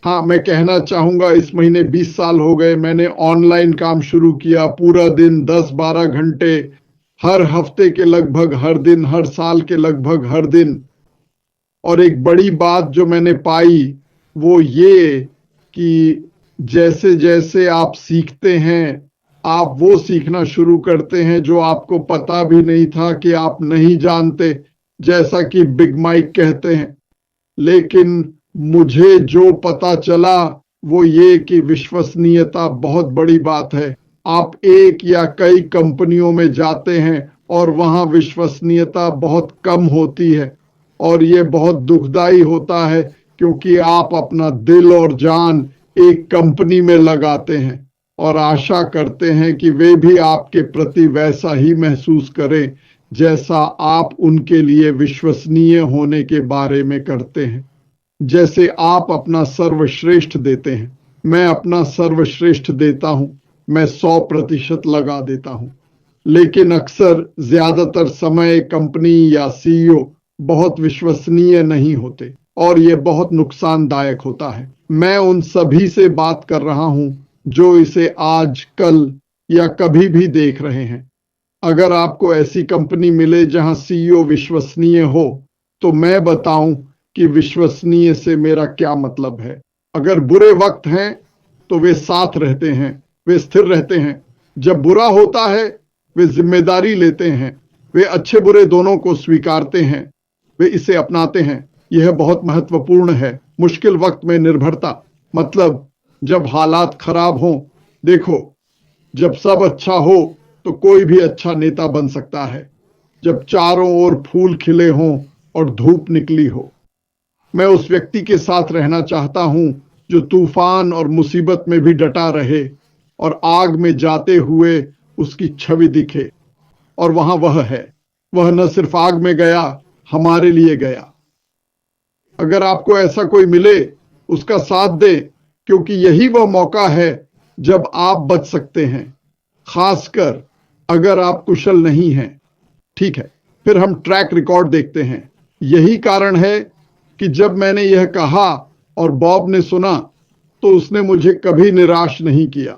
हाँ, मैं कहना चाहूंगा इस महीने 20 साल हो गए मैंने ऑनलाइन काम शुरू किया। पूरा दिन 10-12 घंटे, हर हफ्ते के लगभग हर दिन, हर साल के लगभग हर दिन। और एक बड़ी बात जो मैंने पाई वो ये कि जैसे जैसे आप सीखते हैं, आप वो सीखना शुरू करते हैं जो आपको पता भी नहीं था कि आप नहीं जानते, जैसा कि बिग माइक कहते हैं। लेकिन मुझे जो पता चला वो ये कि विश्वसनीयता बहुत बड़ी बात है। आप एक या कई कंपनियों में जाते हैं और वहां विश्वसनीयता बहुत कम होती है, और ये बहुत दुखदाई होता है क्योंकि आप अपना दिल और जान एक कंपनी में लगाते हैं और आशा करते हैं कि वे भी आपके प्रति वैसा ही महसूस करें जैसा आप उनके लिए विश्वसनीय होने के बारे में करते हैं। जैसे आप अपना सर्वश्रेष्ठ देते हैं, मैं अपना सर्वश्रेष्ठ देता हूं, मैं 100% लगा देता हूं। लेकिन अक्सर ज्यादातर समय कंपनी या सीईओ बहुत विश्वसनीय नहीं होते और ये बहुत नुकसानदायक होता है। मैं उन सभी से बात कर रहा हूं जो इसे आज, कल या कभी भी देख रहे हैं। अगर आपको ऐसी कंपनी मिले जहां सीईओ विश्वसनीय हो, तो मैं बताऊं कि विश्वसनीय से मेरा क्या मतलब है। अगर बुरे वक्त हैं तो वे साथ रहते हैं, वे स्थिर रहते हैं। जब बुरा होता है वे जिम्मेदारी लेते हैं, वे अच्छे बुरे दोनों को स्वीकारते हैं, वे इसे अपनाते हैं। यह बहुत महत्वपूर्ण है। मुश्किल वक्त में निर्भरता, मतलब जब हालात खराब हों। देखो, जब सब अच्छा हो तो कोई भी अच्छा नेता बन सकता है, जब चारों ओर फूल खिले हों और धूप निकली हो। मैं उस व्यक्ति के साथ रहना चाहता हूं जो तूफान और मुसीबत में भी डटा रहे और आग में जाते हुए उसकी छवि दिखे। और वहां वह है, वह न सिर्फ आग में गया, हमारे लिए गया। अगर आपको ऐसा कोई मिले, उसका साथ दे, क्योंकि यही वह मौका है जब आप बच सकते हैं, खासकर अगर आप कुशल नहीं हैं। ठीक है, फिर हम ट्रैक रिकॉर्ड देखते हैं। यही कारण है कि जब मैंने यह कहा और बॉब ने सुना, तो उसने मुझे कभी निराश नहीं किया।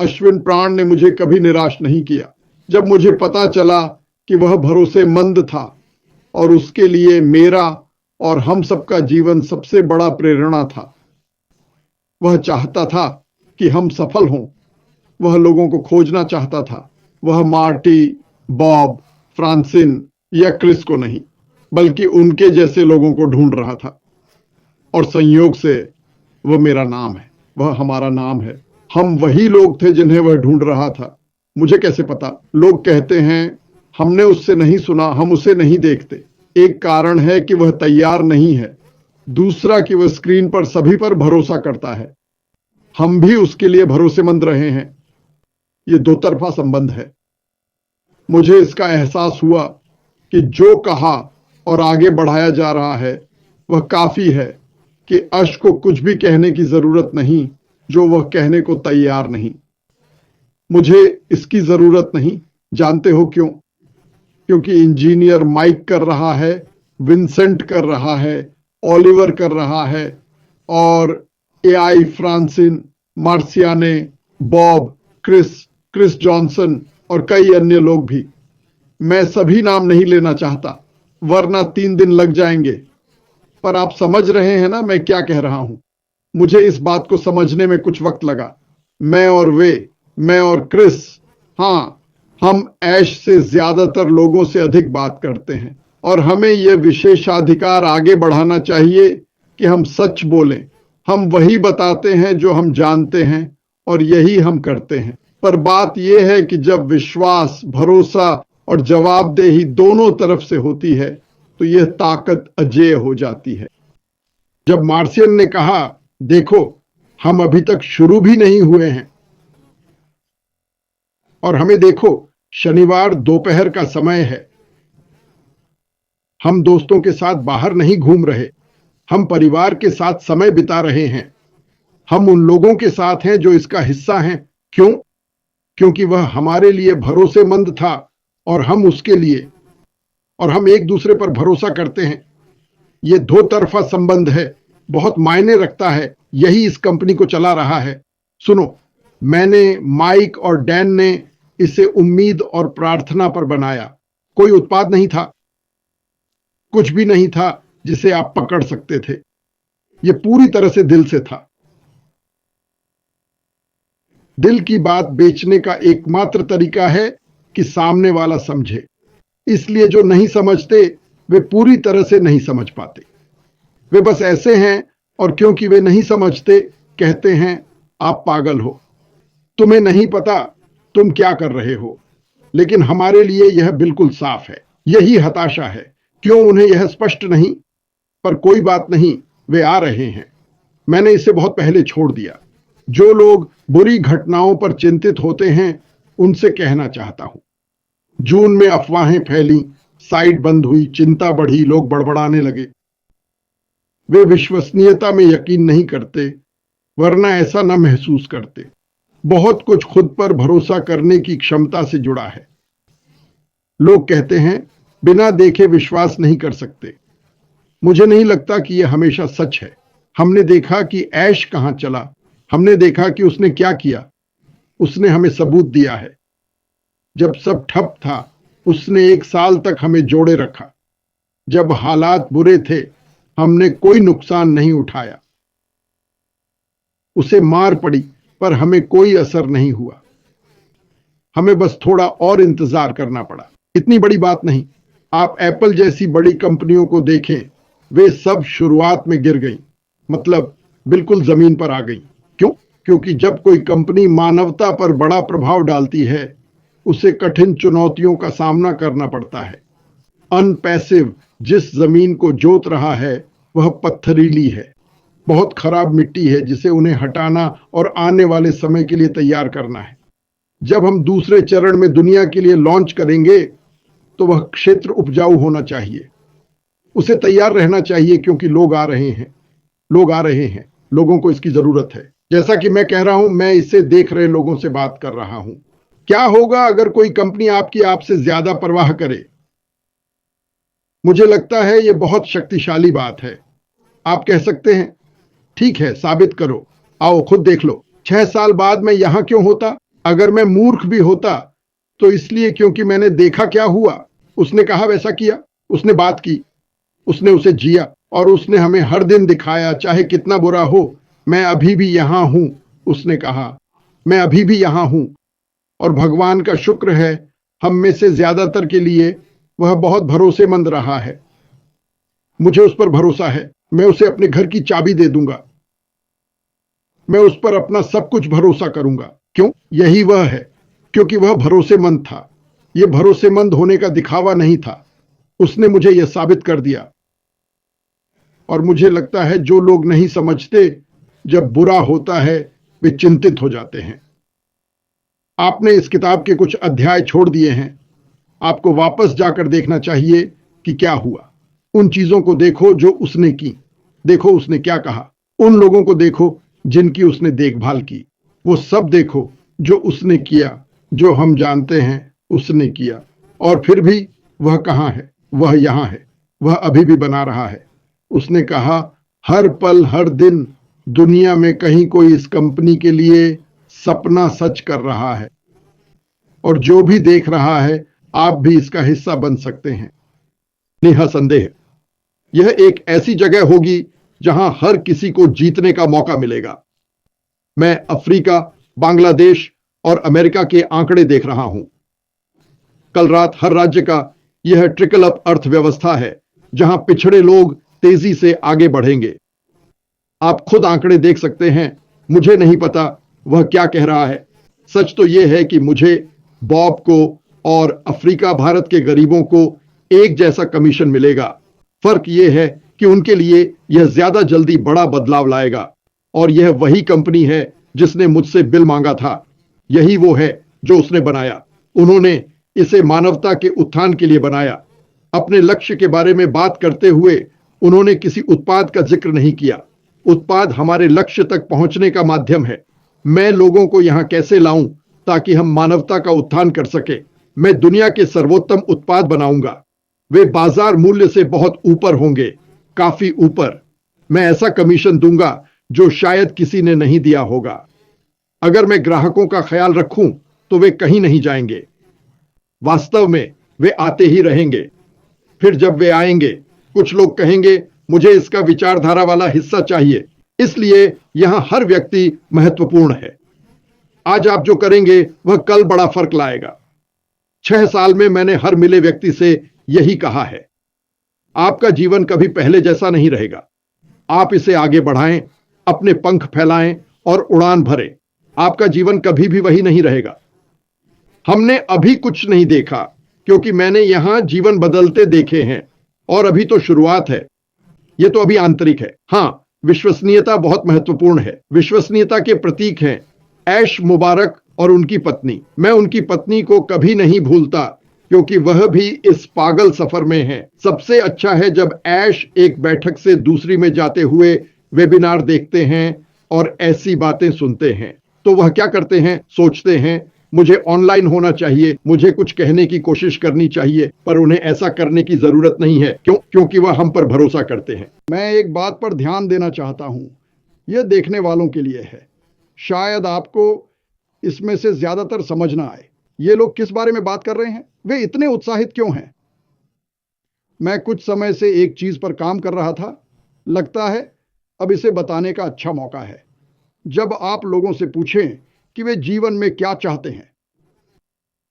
अश्विन प्राण ने मुझे कभी निराश नहीं किया। जब मुझे पता चला कि वह भरोसेमंद था और उसके लिए मेरा और हम सबका जीवन सबसे बड़ा प्रेरणा था। वह चाहता था कि हम सफल हों। वह लोगों को खोजना चाहता था। वह मार्टी, बॉब, फ्रांसिन या क्रिस को नहीं, बल्कि उनके जैसे लोगों को ढूंढ रहा था। और संयोग से वह मेरा नाम है, वह हमारा नाम है। हम वही लोग थे जिन्हें वह ढूंढ रहा था। मुझे कैसे पता? लोग कहते हैं हमने उससे नहीं सुना, हम उसे नहीं देखते। एक कारण है कि वह तैयार नहीं है, दूसरा कि वह स्क्रीन पर सभी पर भरोसा करता है। हम भी उसके लिए भरोसेमंद रहे हैं। ये दो तरफा संबंध है। मुझे इसका एहसास हुआ कि जो कहा और आगे बढ़ाया जा रहा है वह काफी है, कि अश को कुछ भी कहने की जरूरत नहीं जो वह कहने को तैयार नहीं। मुझे इसकी जरूरत नहीं। जानते हो क्यों? क्योंकि इंजीनियर माइक कर रहा है, विंसेंट कर रहा है, ओलिवर कर रहा है, और एआई फ्रांसिन, मार्सियाने, बॉब, क्रिस जॉनसन और कई अन्य लोग भी। मैं सभी नाम नहीं लेना चाहता, वरना 3 दिन लग जाएंगे। पर आप समझ रहे हैं ना मैं क्या कह रहा हूं? मुझे इस बात को समझने में कुछ वक्त लगा। मैं और वे, मैं और क्रिस, हाँ, हम ऐश से ज्यादातर लोगों से अधिक बात करते हैं, और हमें यह विशेषाधिकार आगे बढ़ाना चाहिए कि हम सच बोलें। हम वही बताते हैं जो हम जानते हैं, और यही हम करते हैं। पर बात यह है कि जब विश्वास, भरोसा और जवाबदेही दोनों तरफ से होती है तो यह ताकत अजेय हो जाती है। जब मार्शियन ने कहा, देखो, हम अभी तक शुरू भी नहीं हुए हैं, और हमें देखो, शनिवार दोपहर का समय है। हम दोस्तों के साथ बाहर नहीं घूम रहे, हम परिवार के साथ समय बिता रहे हैं। हम उन लोगों के साथ हैं जो इसका हिस्सा हैं। क्यों? क्योंकि वह हमारे लिए भरोसेमंद था और हम उसके लिए, और हम एक दूसरे पर भरोसा करते हैं। ये दो तरफा संबंध है। बहुत मायने रखता है, यही इस कंपनी को चला रहा है। सुनो, मैंने, माइक और डैन ने इसे उम्मीद और प्रार्थना पर बनाया। कोई उत्पाद नहीं था, कुछ भी नहीं था जिसे आप पकड़ सकते थे। यह पूरी तरह से दिल से था। दिल की बात बेचने का एकमात्र तरीका है कि सामने वाला समझे। इसलिए जो नहीं समझते वे पूरी तरह से नहीं समझ पाते। वे बस ऐसे हैं और क्योंकि वे नहीं समझते कहते हैं आप पागल हो, तुम्हें नहीं पता तुम क्या कर रहे हो। लेकिन हमारे लिए यह बिल्कुल साफ है। यही हताशा है। क्यों उन्हें यह स्पष्ट नहीं? पर कोई बात नहीं, वे आ रहे हैं। मैंने इसे बहुत पहले छोड़ दिया। जो लोग बुरी घटनाओं पर चिंतित होते हैं उनसे कहना चाहता हूं। जून में अफवाहें फैली, साइट बंद हुई, चिंता बढ़ी, लोग बड़बड़ाने लगे। वे विश्वसनीयता में यकीन नहीं करते, वरना ऐसा न महसूस करते। बहुत कुछ खुद पर भरोसा करने की क्षमता से जुड़ा है। लोग कहते हैं बिना देखे विश्वास नहीं कर सकते। मुझे नहीं लगता कि यह हमेशा सच है। हमने देखा कि ऐश कहां चला, हमने देखा कि उसने क्या किया। उसने हमें सबूत दिया है। जब सब ठप था उसने 1 साल तक हमें जोड़े रखा। जब हालात बुरे थे हमने कोई नुकसान नहीं उठाया। उसे मार पड़ी पर हमें कोई असर नहीं हुआ। हमें बस थोड़ा और इंतजार करना पड़ा। इतनी बड़ी बात नहीं। आप एप्पल जैसी बड़ी कंपनियों को देखें, वे सब शुरुआत में गिर गईं, मतलब बिल्कुल जमीन पर आ गईं। क्यों? क्योंकि जब कोई कंपनी मानवता पर बड़ा प्रभाव डालती है उसे कठिन चुनौतियों का सामना करना पड़ता है। अनपैसिव जिस जमीन को जोत रहा है वह पत्थरीली है, बहुत खराब मिट्टी है जिसे उन्हें हटाना और आने वाले समय के लिए तैयार करना है। जब हम दूसरे चरण में दुनिया के लिए लॉन्च करेंगे तो वह क्षेत्र उपजाऊ होना चाहिए। उसे तैयार रहना चाहिए क्योंकि लोग आ रहे हैं। लोग आ रहे हैं। लोगों को इसकी जरूरत है। जैसा कि मैं कह रहा हूं, मैं इसे देख रहे लोगों से बात कर रहा हूं। क्या होगा अगर कोई कंपनी आपसे ज्यादा परवाह करे? मुझे लगता है यह बहुत शक्तिशाली बात है। आप कह सकते हैं ठीक है, साबित करो, आओ खुद देख लो। 6 साल बाद मैं यहां क्यों होता? अगर मैं मूर्ख भी होता तो इसलिए क्योंकि मैंने देखा क्या हुआ। उसने कहा वैसा किया, उसने बात की, उसने उसे जिया और उसने हमें हर दिन दिखाया चाहे कितना बुरा हो, मैं अभी भी यहां हूं। उसने कहा मैं अभी भी यहां हूं और भगवान का शुक्र है हम में से ज्यादातर के लिए वह बहुत भरोसेमंद रहा है। मुझे उस पर भरोसा है। मैं उसे अपने घर की चाबी दे दूंगा। मैं उस पर अपना सब कुछ भरोसा करूंगा। क्यों? यही वह है, क्योंकि वह भरोसेमंद था। यह भरोसेमंद होने का दिखावा नहीं था। उसने मुझे यह साबित कर दिया। और मुझे लगता है जो लोग नहीं समझते, जब बुरा होता है वे चिंतित हो जाते हैं। आपने इस किताब के कुछ अध्याय छोड़ दिए हैं। आपको वापस जाकर देखना चाहिए कि क्या हुआ। उन चीजों को देखो जो उसने की। देखो उसने क्या कहा। उन लोगों को देखो जिनकी उसने देखभाल की। वो सब देखो जो उसने किया, जो हम जानते हैं उसने किया। और फिर भी वह कहां है? वह यहां है। वह अभी भी बना रहा है। उसने कहा हर पल हर दिन दुनिया में कहीं कोई इस कंपनी के लिए सपना सच कर रहा है। और जो भी देख रहा है आप भी इसका हिस्सा बन सकते हैं। निसंदेह यह एक ऐसी जगह होगी जहां हर किसी को जीतने का मौका मिलेगा। मैं अफ्रीका, बांग्लादेश और अमेरिका के आंकड़े देख रहा हूं। कल रात हर राज्य का यह ट्रिकल अप अर्थव्यवस्था है जहां पिछड़े लोग तेजी से आगे बढ़ेंगे। आप खुद आंकड़े देख सकते हैं। मुझे नहीं पता वह क्या कह रहा है। सच तो यह है कि मुझे, बॉब को और अफ्रीका भारत के गरीबों को एक जैसा कमीशन मिलेगा। फर्क यह है कि उनके लिए यह ज्यादा जल्दी बड़ा बदलाव लाएगा। और यह वही कंपनी है जिसने मुझसे बिल मांगा था। यही वो है जो उसने बनाया। उन्होंने इसे मानवता के उत्थान के लिए बनाया। अपने लक्ष्य के बारे में बात करते हुए उन्होंने किसी उत्पाद का जिक्र नहीं किया। उत्पाद हमारे लक्ष्य तक पहुंचने का माध्यम है। मैं लोगों को यहां कैसे लाऊं ताकि हम मानवता का उत्थान कर सके। मैं दुनिया के सर्वोत्तम उत्पाद बनाऊंगा। वे बाजार मूल्य से बहुत ऊपर होंगे, काफी ऊपर। मैं ऐसा कमीशन दूंगा जो शायद किसी ने नहीं दिया होगा। अगर मैं ग्राहकों का ख्याल रखूं तो वे कहीं नहीं जाएंगे। वास्तव में वे आते ही रहेंगे। फिर जब वे आएंगे, कुछ लोग कहेंगे मुझे इसका विचारधारा वाला हिस्सा चाहिए। इसलिए यहां हर व्यक्ति महत्वपूर्ण है। आज आप जो करेंगे वह कल बड़ा फर्क लाएगा। 6 साल में मैंने हर मिले व्यक्ति से यही कहा है। आपका जीवन कभी पहले जैसा नहीं रहेगा। आप इसे आगे बढ़ाएं, अपने पंख फैलाएं और उड़ान भरें। आपका जीवन कभी भी वही नहीं रहेगा। हमने अभी कुछ नहीं देखा क्योंकि मैंने यहां जीवन बदलते देखे हैं और अभी तो शुरुआत है। यह तो अभी आंतरिक है। हां, विश्वसनीयता बहुत महत्वपूर्ण है। विश्वसनीयता के प्रतीक हैं ऐश मुबारक और उनकी पत्नी। मैं उनकी पत्नी को कभी नहीं भूलता क्योंकि वह भी इस पागल सफर में है। सबसे अच्छा है जब ऐश एक बैठक से दूसरी में जाते हुए वेबिनार देखते हैं और ऐसी बातें सुनते हैं तो वह क्या करते हैं? सोचते हैं मुझे ऑनलाइन होना चाहिए, मुझे कुछ कहने की कोशिश करनी चाहिए, पर उन्हें ऐसा करने की जरूरत नहीं है। क्योंकि वह हम पर भरोसा करते हैं। मैं एक बात पर ध्यान देना चाहता हूं, यह देखने वालों के लिए है। शायद आपको इसमें से ज्यादातर समझ ना आए। ये लोग किस बारे में बात कर रहे हैं? वे इतने उत्साहित क्यों हैं? मैं कुछ समय से एक चीज पर काम कर रहा था। लगता है अब इसे बताने का अच्छा मौका है। जब आप लोगों से पूछें कि वे जीवन में क्या चाहते हैं,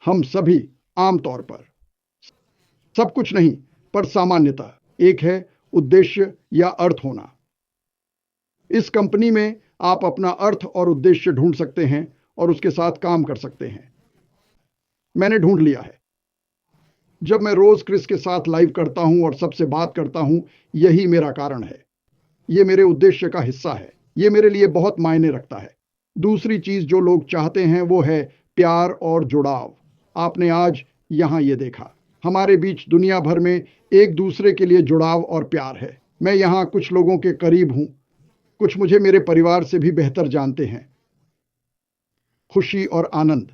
हम सभी आमतौर पर, सब कुछ नहीं पर सामान्यतः, एक है उद्देश्य या अर्थ होना। इस कंपनी में आप अपना अर्थ और उद्देश्य ढूंढ सकते हैं और उसके साथ काम कर सकते हैं। मैंने ढूंढ लिया है। जब मैं रोज क्रिस के साथ लाइव करता हूं और सबसे बात करता हूं, यही मेरा कारण है। यह मेरे उद्देश्य का हिस्सा है। यह मेरे लिए बहुत मायने रखता है। दूसरी चीज जो लोग चाहते हैं वो है प्यार और जुड़ाव। आपने आज यहां यह देखा। हमारे बीच दुनिया भर में एक दूसरे के लिए जुड़ाव और प्यार है। मैं यहां कुछ लोगों के करीब हूं, कुछ मुझे मेरे परिवार से भी बेहतर जानते हैं। खुशी और आनंद,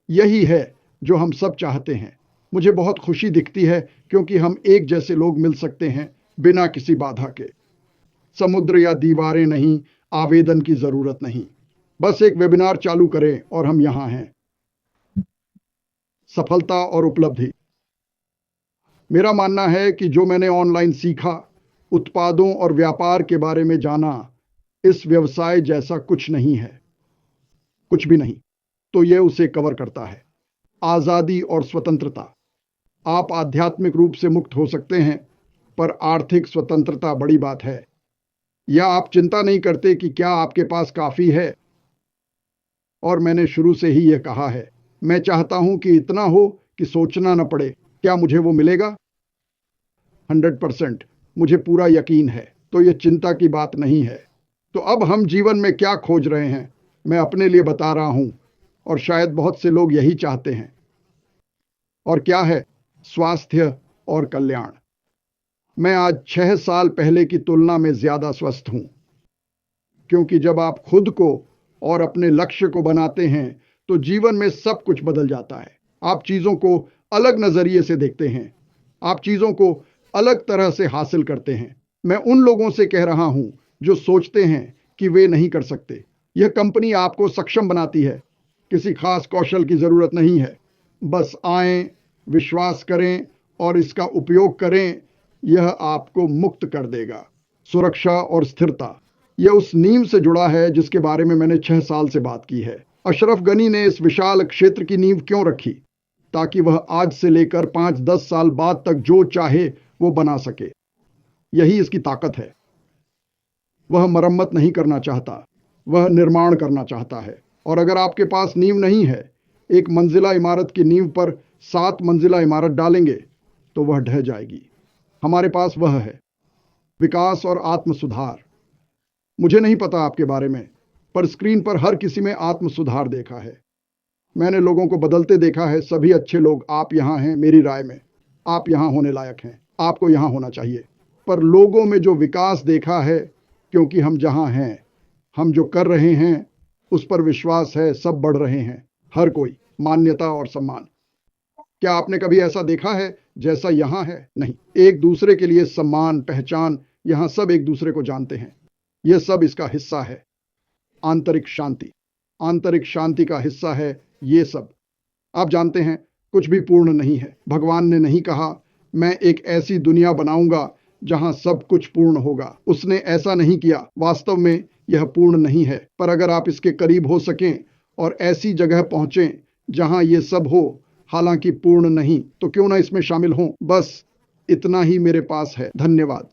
यही है जो हम सब चाहते हैं। मुझे बहुत खुशी दिखती है क्योंकि हम एक जैसे लोग मिल सकते हैं बिना किसी बाधा के। समुद्र या दीवारें नहीं, आवेदन की जरूरत नहीं। बस एक वेबिनार चालू करें और हम यहां हैं। सफलता और उपलब्धि, मेरा मानना है कि जो मैंने ऑनलाइन सीखा, उत्पादों और व्यापार के बारे में जाना, इस व्यवसाय जैसा कुछ नहीं है, कुछ भी नहीं। तो यह उसे कवर करता है। आजादी और स्वतंत्रता। आप आध्यात्मिक रूप से मुक्त हो सकते हैं, पर आर्थिक स्वतंत्रता बड़ी बात है। या आप चिंता नहीं करते कि क्या आपके पास काफी है। और मैंने शुरू से ही यह कहा है, मैं चाहता हूं कि इतना हो कि सोचना न पड़े क्या मुझे वो मिलेगा। 100% मुझे पूरा यकीन है। तो यह चिंता की बात नहीं है। तो अब हम जीवन में क्या खोज रहे हैं, मैं अपने लिए बता रहा हूं, और शायद बहुत से लोग यही चाहते हैं। और क्या है? स्वास्थ्य और कल्याण। मैं आज 6 साल पहले की तुलना में ज्यादा स्वस्थ हूं, क्योंकि जब आप खुद को और अपने लक्ष्य को बनाते हैं तो जीवन में सब कुछ बदल जाता है। आप चीजों को अलग नजरिए से देखते हैं। आप चीजों को अलग तरह से हासिल करते हैं। मैं उन लोगों से कह रहा हूं जो सोचते हैं कि वे नहीं कर सकते। यह कंपनी आपको सक्षम बनाती है। किसी खास कौशल की जरूरत नहीं है। बस आएं, विश्वास करें और इसका उपयोग करें। यह आपको मुक्त कर देगा। सुरक्षा और स्थिरता, यह उस नींव से जुड़ा है जिसके बारे में मैंने 6 साल से बात की है। अशरफ गनी ने इस विशाल क्षेत्र की नींव क्यों रखी? ताकि वह आज से लेकर 5-10 साल बाद तक जो चाहे वो बना सके। यही इसकी ताकत है। वह मरम्मत नहीं करना चाहता, वह निर्माण करना चाहता है। और अगर आपके पास नींव नहीं है, एक मंजिला इमारत की नींव पर 7 मंजिला इमारत डालेंगे तो वह ढह जाएगी। हमारे पास वह है, विकास और आत्म सुधार। मुझे नहीं पता आपके बारे में, पर स्क्रीन पर हर किसी में आत्म सुधार देखा है। मैंने लोगों को बदलते देखा है। सभी अच्छे लोग आप यहां हैं। मेरी राय में आप यहां होने लायक हैं। आपको यहां होना चाहिए। पर लोगों में जो विकास देखा है, क्योंकि हम जहां हैं, हम जो कर रहे हैं उस पर विश्वास है। सब बढ़ रहे हैं, हर कोई। मान्यता और सम्मान। क्या आपने कभी ऐसा देखा है जैसा यहां है? नहीं। एक दूसरे के लिए सम्मान, पहचान, यहाँ सब एक दूसरे को जानते हैं। यह सब इसका हिस्सा है। आंतरिक शांति, आंतरिक शांति का हिस्सा है ये सब। आप जानते हैं, कुछ भी पूर्ण नहीं है। भगवान ने नहीं कहा मैं एक ऐसी दुनिया बनाऊंगा जहां सब कुछ पूर्ण होगा। उसने ऐसा नहीं किया। वास्तव में यह पूर्ण नहीं है, पर अगर आप इसके करीब हो सकें और ऐसी जगह पहुंचें जहां ये सब हो, हालांकि पूर्ण नहीं, तो क्यों ना इसमें शामिल हों। बस इतना ही मेरे पास है। धन्यवाद।